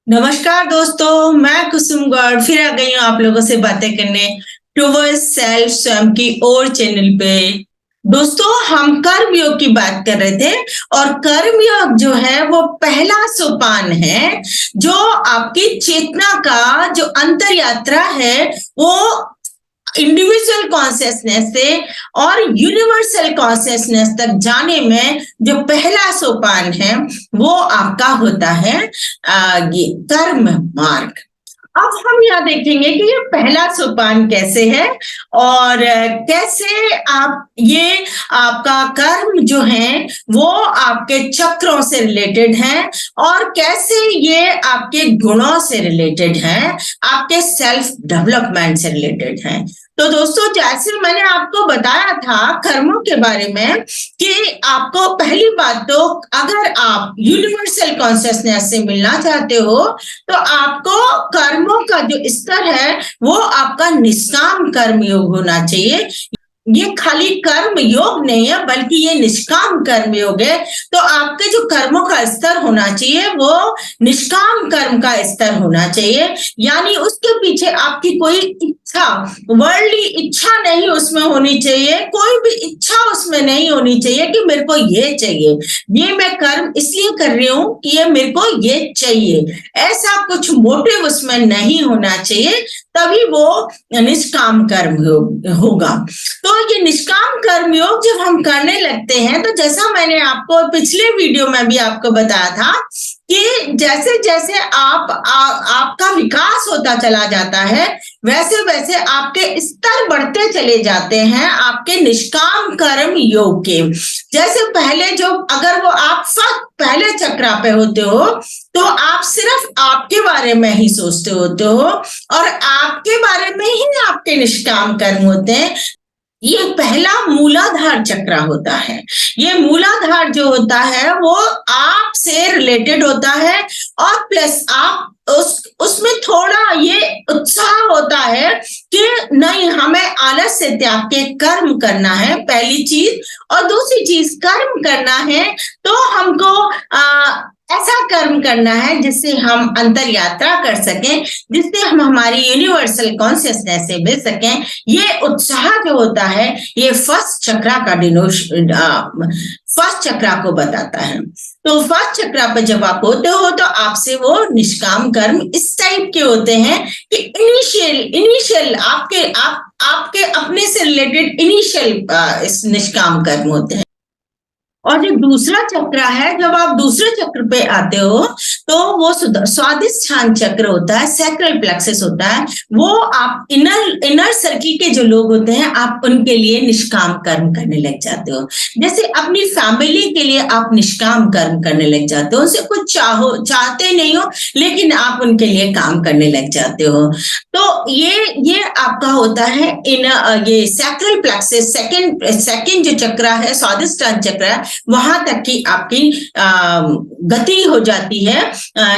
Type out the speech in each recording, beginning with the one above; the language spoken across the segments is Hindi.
नमस्कार दोस्तों, मैं कुसुम गौड़ फिर आ गई हूँ आप लोगों से बातें करने टूवर्ड्स सेल्फ स्वयं की ओर चैनल पे। दोस्तों, हम कर्म योग की बात कर रहे थे और कर्म योग जो है वो पहला सोपान है जो आपकी चेतना का जो अंतर यात्रा है वो इंडिविजुअल कॉन्शियसनेस से और यूनिवर्सल कॉन्शियसनेस तक जाने में जो पहला सोपान है वो आपका होता है ये कर्म मार्ग। अब हम यहाँ देखेंगे कि ये पहला सोपान कैसे है और कैसे आप ये आपका कर्म जो है वो आपके चक्रों से रिलेटेड है और कैसे ये आपके गुणों से रिलेटेड है, आपके सेल्फ डेवलपमेंट से रिलेटेड है। तो दोस्तों, जैसे मैंने आपको बताया था कर्मों के बारे में कि आपको पहली बात तो अगर आप यूनिवर्सल कॉन्शियसनेस से मिलना चाहते हो तो आपको कर्मों का जो स्तर है वो आपका निष्काम कर्म योग होना चाहिए। ये खाली कर्म योग नहीं है बल्कि ये निष्काम कर्म योग है। तो आपके जो कर्मों का स्तर होना चाहिए वो निष्काम कर्म का स्तर होना चाहिए, यानी उसके पीछे आपकी कोई इच्छा, वर्ल्डली इच्छा नहीं उसमें होनी चाहिए, कोई भी इच्छा उसमें नहीं होनी चाहिए कि मेरे को ये चाहिए, ये मैं कर्म इसलिए कर रही हूँ कि ये मेरे को ये चाहिए, ऐसा कुछ मोटिव उसमें नहीं होना चाहिए, तभी वो निष्काम कर्म होगा। तो ये निष्काम कर्म योग जब हम करने लगते हैं तो जैसा मैंने आपको पिछले वीडियो में भी आपको बताया था कि जैसे जैसे आपका विकास होता चला जाता है वैसे वैसे आपके स्तर बढ़ते चले जाते हैं आपके निष्काम कर्म योग के। जैसे पहले जो अगर वो आप पहले चक्रा पे होते हो तो आप सिर्फ आपके बारे में ही सोचते होते हो और आपके बारे में ही आपके निष्काम कर्म होते हैं। ये पहला मूलाधार चक्र होता है। ये मूलाधार जो होता है वो आप से रिलेटेड होता है और प्लस आप उसमें थोड़ा ये उत्साह होता है कि नहीं, हमें आलस से त्याग के कर्म करना है पहली चीज, और दूसरी चीज कर्म करना है तो हमको ऐसा कर्म करना है जिससे हम अंतर यात्रा कर सकें, जिससे हम हमारी यूनिवर्सल कॉन्शियसनेस से मिल सकें। ये उत्साह जो होता है ये फर्स्ट चक्रा का फर्स्ट चक्रा को बताता है। तो फर्स्ट चक्रा पर जब आप होते हो तो आपसे वो निष्काम कर्म इस टाइप के होते हैं कि इनिशियल आपके अपने से रिलेटेड इनिशियल इस निष्काम कर्म होते हैं। और जो दूसरा चक्र है, जब आप दूसरे चक्र पे आते हो तो वो स्वादिष्ठान चक्र होता है, सैक्रल प्लेक्सस होता है। वो आप इनर सर्किल के जो लोग होते हैं आप उनके लिए निष्काम कर्म करने लग जाते हो। जैसे अपनी फैमिली के लिए आप निष्काम कर्म करने लग जाते हो, उनसे कुछ चाहते नहीं हो लेकिन आप उनके लिए काम करने लग जाते हो। तो ये आपका होता है ये सैक्रल प्लेक्सस सेकंड जो चक्र है, स्वादिष्ठान चक्र है, वहां तक की आपकी गति हो जाती है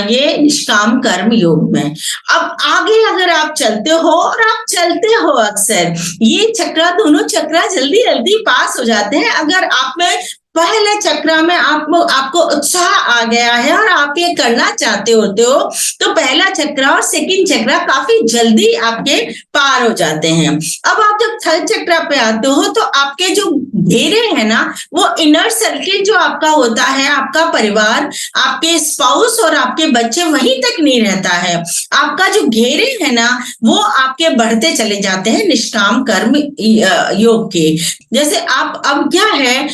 ये निष्काम कर्म योग में। अब आगे अगर आप चलते हो और आप चलते हो अक्सर ये चक्र, दोनों चक्र जल्दी जल्दी पास हो जाते हैं। अगर आप में पहले चक्र में आपको उत्साह आ गया है और आप ये करना चाहते होते हो तो पहला चक्र और सेकंड चक्र काफी जल्दी आपके पार हो जाते हैं। अब आप जब थर्ड चक्र पे आते हो तो आपके जो घेरे है ना, वो इनर सर्किल जो आपका होता है, आपका परिवार, आपके स्पाउस और आपके बच्चे वहीं तक नहीं रहता है। आपका जो घेरे है ना वो आपके बढ़ते चले जाते हैं निष्काम कर्म योग के। जैसे आप अब क्या है,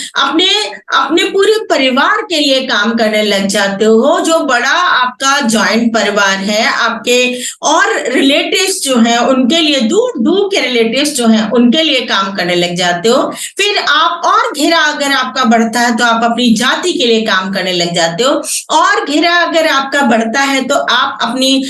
अपने पूरे परिवार के लिए काम करने लग जाते हो। जो बड़ा आपका जॉइंट परिवार है, आपके और रिलेटिव्स जो हैं उनके लिए, दूर दूर के रिलेटिव्स जो हैं उनके लिए काम करने लग जाते हो। फिर आप और घेरा अगर आपका बढ़ता है तो आप अपनी जाति के लिए काम करने लग जाते हो, और घेरा अगर आपका बढ़ता है तो आप अपनी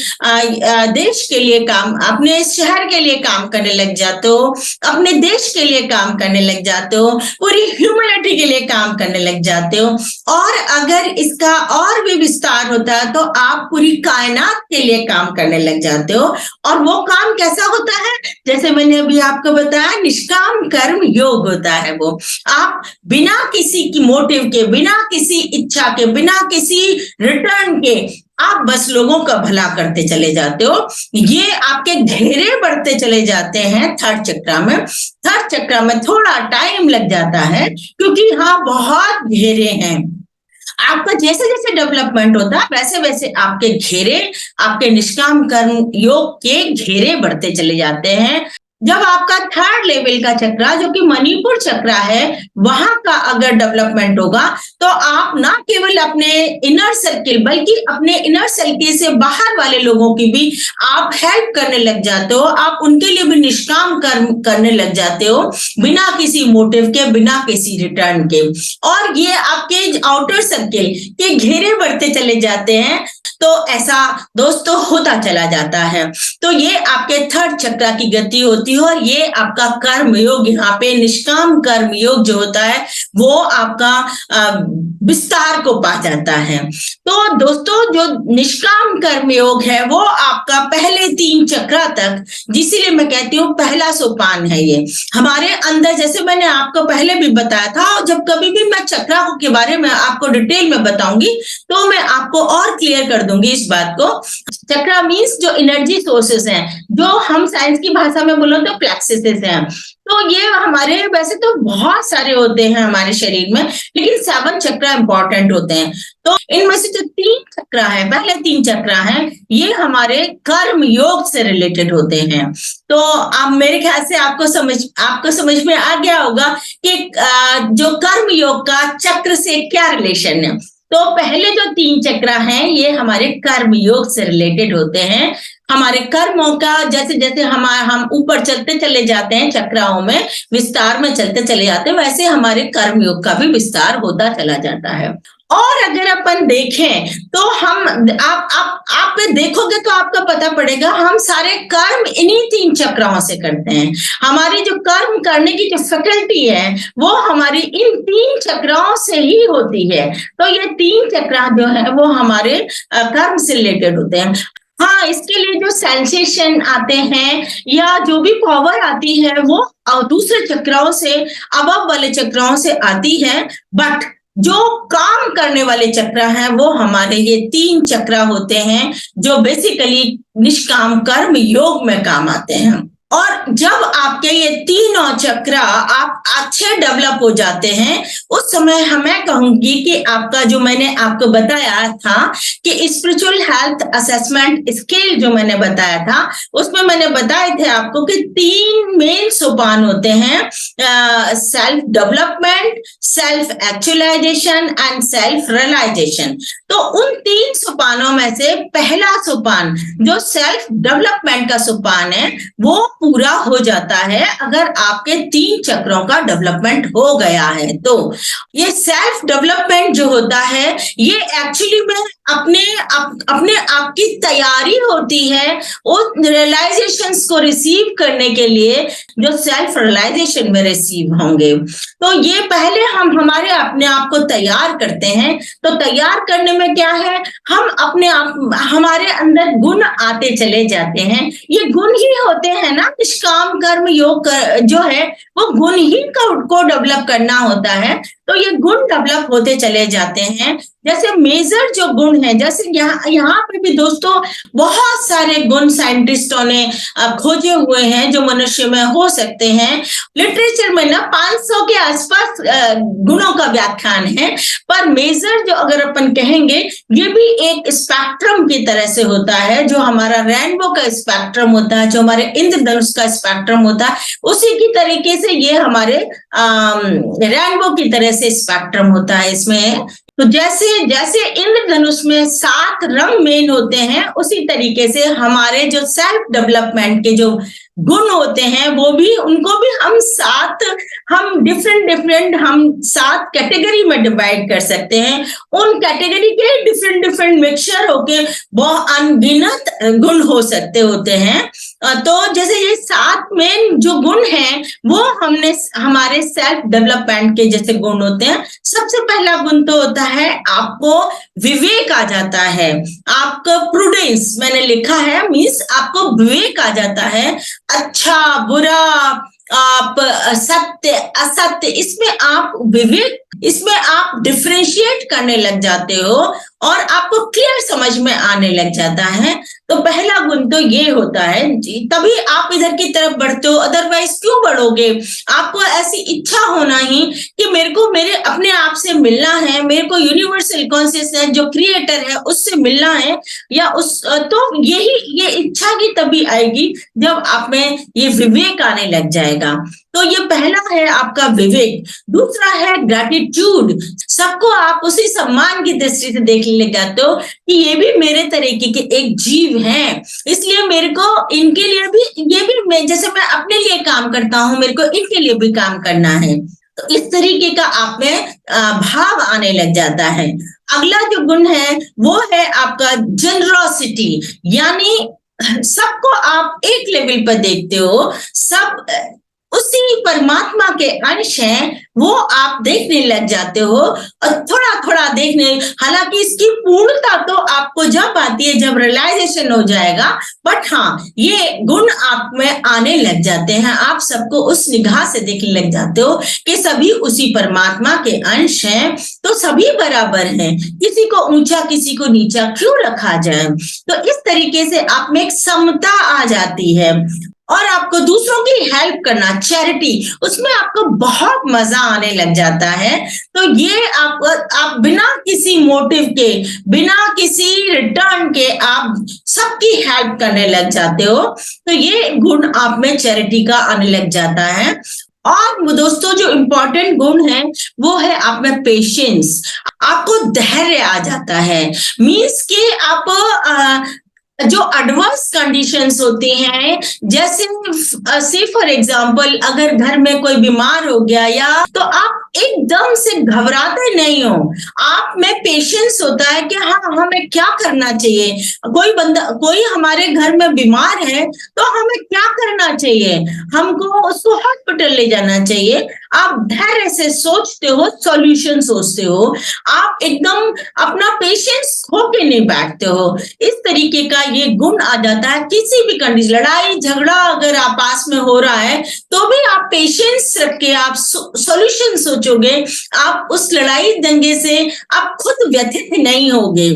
देश के लिए काम, अपने शहर के लिए काम करने लग जाते हो, अपने देश के लिए काम करने लग जाते हो, पूरी ह्यूमैनिटी के लिए काम करने लग जाते हो। और अगर इसका और भी विस्तार होता है तो आप पूरी कायनात के लिए काम करने लग जाते हो। और वो काम कैसा होता है, जैसे मैंने अभी आपको बताया, निष्काम कर्म योग होता है। वो आप बिना किसी की मोटिव के, बिना किसी इच्छा के, बिना किसी रिटर्न के आप बस लोगों का भला करते चले जाते हो। ये आपके घेरे बढ़ते चले जाते हैं थर्ड चक्र में। थर्ड चक्र में थोड़ा टाइम लग जाता है क्योंकि हाँ बहुत घेरे हैं। आपका जैसे जैसे डेवलपमेंट होता है वैसे वैसे आपके घेरे, आपके निष्काम कर्म योग के घेरे बढ़ते चले जाते हैं। जब आपका थर्ड लेवल का चक्र जो कि मणिपुर चक्र है वहां का अगर डेवलपमेंट होगा तो आप ना केवल अपने इनर सर्किल बल्कि अपने इनर सर्किल से बाहर वाले लोगों की भी आप हेल्प करने लग जाते हो। आप उनके लिए भी निष्काम कर्म करने लग जाते हो बिना किसी मोटिव के, बिना किसी रिटर्न के। और ये आपके आउटर सर्किल के घेरे बढ़ते चले जाते हैं। तो ऐसा दोस्तों होता चला जाता है। तो ये आपके थर्ड चक्र की गति होती है और ये आपका कर्म योग, यहाँ पे निष्काम कर्म योग जो होता है वो आपका विस्तार को पा जाता है। तो दोस्तों जो निष्काम कर्म योग है वो आपका पहले 3 चक्र तक, जिसलिए मैं कहती हूँ पहला सोपान है ये हमारे अंदर। जैसे मैंने आपको पहले भी बताया था, जब कभी भी मैं चक्र के बारे में आपको डिटेल में बताऊंगी तो मैं आपको और क्लियर कर दूंगी इस बात को। चक्र मीन्स जो एनर्जी सोर्सेस हैं, जो हम साइंस की भाषा में बोलो तो प्लेक्सिस हैं। तो ये हमारे वैसे तो बहुत सारे होते हैं हमारे शरीर में, लेकिन 7 चक्र इंपॉर्टेंट होते हैं। तो इनमें से जो 3 चक्र है, पहले 3 चक्र हैं, ये हमारे कर्म योग से रिलेटेड होते हैं। तो अब मेरे ख्याल से आपको समझ में आ गया होगा कि जो कर्म योग का चक्र से क्या रिलेशन है। तो पहले जो 3 चक्र हैं ये हमारे कर्म योग से रिलेटेड होते हैं। हमारे कर्मों का जैसे जैसे हम ऊपर चलते चले जाते हैं, चक्राओं में विस्तार में चलते चले जाते हैं, वैसे हमारे कर्म योग का भी विस्तार होता चला जाता है। और अगर अपन देखें तो आप देखोगे तो आपको पता पड़ेगा हम सारे कर्म इन्हीं 3 चक्रों से करते हैं। हमारी जो कर्म करने की जो फैकल्टी है वो हमारी इन 3 चक्रों से ही होती है। तो ये 3 चक्र जो है वो हमारे कर्म से रिलेटेड होते हैं। हाँ, इसके लिए जो सेंसेशन आते हैं या जो भी पावर आती है वो दूसरे चक्रों से, अबव वाले चक्रों से आती है, बट जो काम करने वाले चक्र हैं वो हमारे ये 3 चक्र होते हैं जो बेसिकली निष्काम कर्म योग में काम आते हैं। और जब आपके ये तीनों चक्र आप अच्छे डेवलप हो जाते हैं उस समय मैं कहूंगी कि आपका जो मैंने आपको बताया था कि स्पिरिचुअल हेल्थ असेसमेंट स्केल जो मैंने बताया था उसमें मैंने बताए थे आपको कि 3 मेन सोपान होते हैं, self development, self actualisation and self realisation. तो उन 3 सोपानों में से पहला सोपान जो सेल्फ डेवलपमेंट का सोपान है वो पूरा हो जाता है अगर आपके 3 चक्रों का डेवलपमेंट हो गया है। तो ये सेल्फ डेवलपमेंट जो होता है ये एक्चुअली में अपने आप की तैयारी होती है उस रियलाइजेशंस को रिसीव करने के लिए जो सेल्फ रियलाइजेशन में रिसीव होंगे। तो ये पहले हम हमारे अपने आप को तैयार करते हैं। तो तैयार करने में क्या है, हम अपने आप, हमारे अंदर गुण आते चले जाते हैं। ये गुण ही होते हैं ना, निष्काम कर्म योग जो है वो गुण ही को डेवलप करना होता है। तो ये गुण डेवलप होते चले जाते हैं। जैसे मेजर जो गुण है, जैसे यहाँ पे भी दोस्तों बहुत सारे गुण साइंटिस्टों ने खोजे हुए हैं जो मनुष्य में हो सकते हैं। लिटरेचर में ना 500 के आसपास गुणों का व्याख्यान है, पर मेजर जो अगर अपन कहेंगे ये भी एक स्पेक्ट्रम की तरह से होता है। जो हमारा रेनबो का स्पेक्ट्रम होता है, जो हमारे इंद्रधनुष का स्पेक्ट्रम होता है, उसी की तरीके से ये हमारे रेनबो की तरह से स्पेक्ट्रम होता है इसमें। तो जैसे जैसे इंद्रधनुष में 7 रंग मेन होते हैं, उसी तरीके से हमारे जो सेल्फ डेवलपमेंट के जो गुण होते हैं वो भी, उनको भी हम डिफरेंट हम 7 कैटेगरी में डिवाइड कर सकते हैं। उन कैटेगरी के डिफरेंट मिक्सचर होके बहुत अनगिनत गुण हो सकते होते हैं। तो जैसे ये 7 मेन जो गुण हैं वो हमने हमारे सेल्फ डेवलपमेंट के जैसे गुण होते हैं। सबसे पहला गुण तो होता है आपको विवेक आ जाता है, आपका प्रूडेंस मैंने लिखा है, मीन्स आपको विवेक आ जाता है। अच्छा बुरा, आप सत्य असत्य, इसमें आप विवेक, इसमें आप डिफरेंशिएट करने लग जाते हो और आपको क्लियर समझ में आने लग जाता है। तो पहला गुण तो ये होता है जी, तभी आप इधर की तरफ बढ़ते हो, अदरवाइज क्यों बढ़ोगे। आपको ऐसी इच्छा होना ही कि मेरे को मेरे अपने आप से मिलना है, मेरे को यूनिवर्सल कॉन्शियसनेस जो क्रिएटर है उससे मिलना है, या उस तो ये इच्छा की तभी आएगी जब आप में ये विवेक आने लग जाएगा। तो ये पहला है आपका विवेक। दूसरा है ग्रैटिट्यूड। सबको आप उसी सम्मान की दृष्टि से देखने लग जाते हो कि ये भी मेरे तरीके के एक जीव हैं, इसलिए मेरे को इनके लिए भी, ये भी जैसे मैं अपने लिए काम करता हूँ, मेरे को इनके लिए भी काम करना है। तो इस तरीके का आप में भाव आने लग जाता है। अगला जो गुण है वो है आपका जनरॉसिटी, यानी सबको आप एक लेवल पर देखते हो, सब उसी परमात्मा के अंश हैं, वो आप देखने लग जाते हो, और थोड़ा थोड़ा देखने, हालांकि इसकी पूर्णता तो आपको जब आती है जब रियलाइजेशन हो जाएगा, बट हाँ ये गुण आप में आने लग जाते हैं। आप सबको उस निगाह से देखने लग जाते हो कि सभी उसी परमात्मा के अंश हैं, तो सभी बराबर हैं, किसी को ऊंचा किसी को नीचा क्यों रखा जाए। तो इस तरीके से आप में एक समता आ जाती है, और आपको दूसरों की हेल्प करना, चैरिटी, उसमें आपको बहुत मजा आने लग जाता है। तो ये आप बिना किसी मोटिव के, बिना किसी रिटर्न के आप सबकी हेल्प करने लग जाते हो। तो ये गुण आप में चैरिटी का आने लग जाता है। और दोस्तों जो इम्पोर्टेंट गुण है वो है आप में पेशेंस। आपको धैर्य आ जाता है, मीन्स कि आप जो एडवर्स कंडीशंस होती हैं, जैसे से फॉर एग्जांपल अगर घर में कोई बीमार हो गया, या तो आप एकदम से घबराते नहीं हो, आप में पेशेंस होता है कि हाँ हमें क्या करना चाहिए। कोई हमारे घर में बीमार है तो हमें क्या करना चाहिए, हमको उसको हॉस्पिटल ले जाना चाहिए। आप धैर्य से सोचते हो, सॉल्यूशन सोचते हो, आप एकदम अपना पेशेंस खो के नहीं बैठते हो। इस तरीके का ये गुण आ जाता है। किसी भी कंडीशन, लड़ाई झगड़ा अगर आप पास में हो रहा है तो भी आप पेशेंस रख के आप सॉल्यूशन सोचोगे, आप उस लड़ाई दंगे से आप खुद व्यथित नहीं होगे।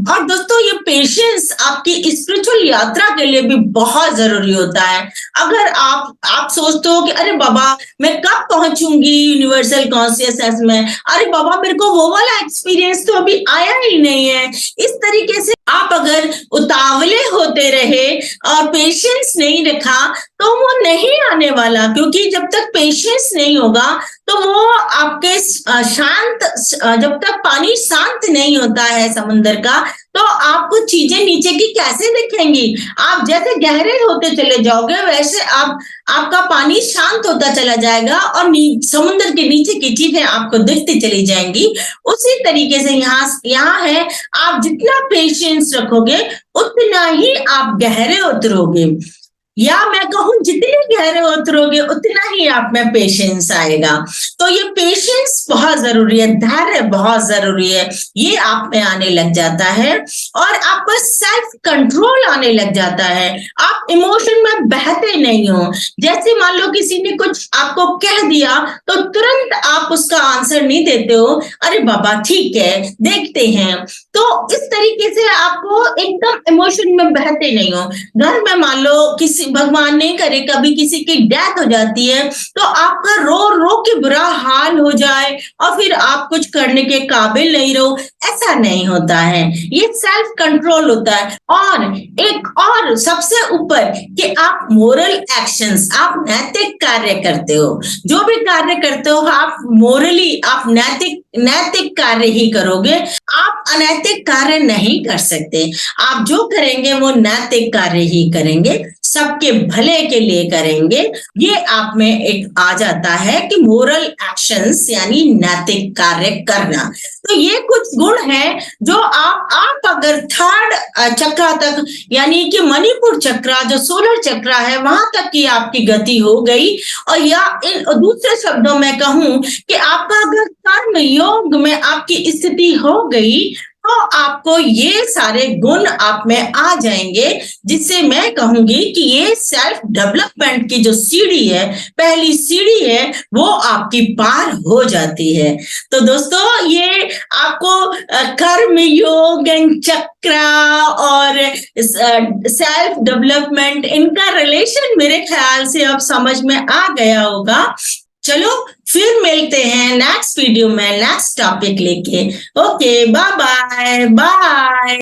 और दोस्तों ये पेशेंस आपकी स्पिरिचुअल यात्रा के लिए भी बहुत जरूरी होता है। अगर आप सोचते हो कि अरे बाबा मैं कब पहुंचूंगी यूनिवर्सल कॉन्शियसनेस में, अरे बाबा मेरे को वो वाला एक्सपीरियंस तो अभी आया ही नहीं है, इस तरीके से आप अगर उतावले होते रहे और पेशेंस नहीं रखा तो वो नहीं आने वाला। क्योंकि जब तक पेशेंस नहीं होगा तो वो आपके जब तक पानी शांत नहीं होता है समुद्र का, तो आपको चीजें नीचे की कैसे दिखेंगी। आप जैसे गहरे होते चले जाओगे वैसे आपका पानी शांत होता चला जाएगा और समुद्र के नीचे की चीजें आपको दिखती चली जाएंगी। उसी तरीके से यहाँ है, आप जितना पेशेंस रखोगे उतना ही आप गहरे उतरोगे, या मैं कहूं जितने गहरे उतरोगे उतना ही आप में पेशेंस आएगा। तो ये पेशेंस बहुत जरूरी है, धैर्य बहुत जरूरी है, ये आप में आने लग जाता है। और आपका सेल्फ कंट्रोल आने लग जाता है, आप इमोशन में बहते नहीं हो। जैसे मान लो किसी ने कुछ आपको कह दिया तो तुरंत आप उसका आंसर नहीं देते हो, अरे बाबा ठीक है देखते हैं। तो इस तरीके से आपको एकदम इमोशन में बहते नहीं हो। घर में मान लो किसी, भगवान नहीं करे कभी किसी की डेथ हो जाती है तो आपका रो रो के बुरा हाल हो जाए और फिर आप कुछ करने के काबिल नहीं रहो, ऐसा नहीं होता है। ये सेल्फ कंट्रोल होता है। और एक और सबसे ऊपर कि आप मोरल एक्शंस, आप नैतिक कार्य करते हो। जो भी कार्य करते हो आप मोरली, आप नैतिक कार्य ही करोगे, आप अनैतिक कार्य नहीं कर सकते। आप जो करेंगे वो नैतिक कार्य ही करेंगे, सबके भले के लिए करेंगे। ये आप में एक आ जाता है कि मोरल एक्शंस यानी नैतिक कार्य करना। तो ये कुछ गुण है जो आप अगर थर्ड चक्र तक, यानी कि मणिपुर चक्र जो सोलर चक्र है वहां तक की आपकी गति हो गई, और या इन दूसरे शब्दों में कहूं कि आपका अगर कर्म योग में आपकी स्थिति हो गई तो तो आपको ये सारे गुण आप में आ जाएंगे, जिससे मैं कहूंगी कि ये सेल्फ डेवलपमेंट की जो सीढ़ी है, पहली सीढ़ी है, वो आपकी पार हो जाती है। तो दोस्तों, ये आपको कर्म योग एंड चक्र और सेल्फ डेवलपमेंट, इनका रिलेशन मेरे ख्याल से अब समझ में आ गया होगा। चलो फिर मिलते हैं नेक्स्ट वीडियो में नेक्स्ट टॉपिक लेके। Okay, bye bye bye.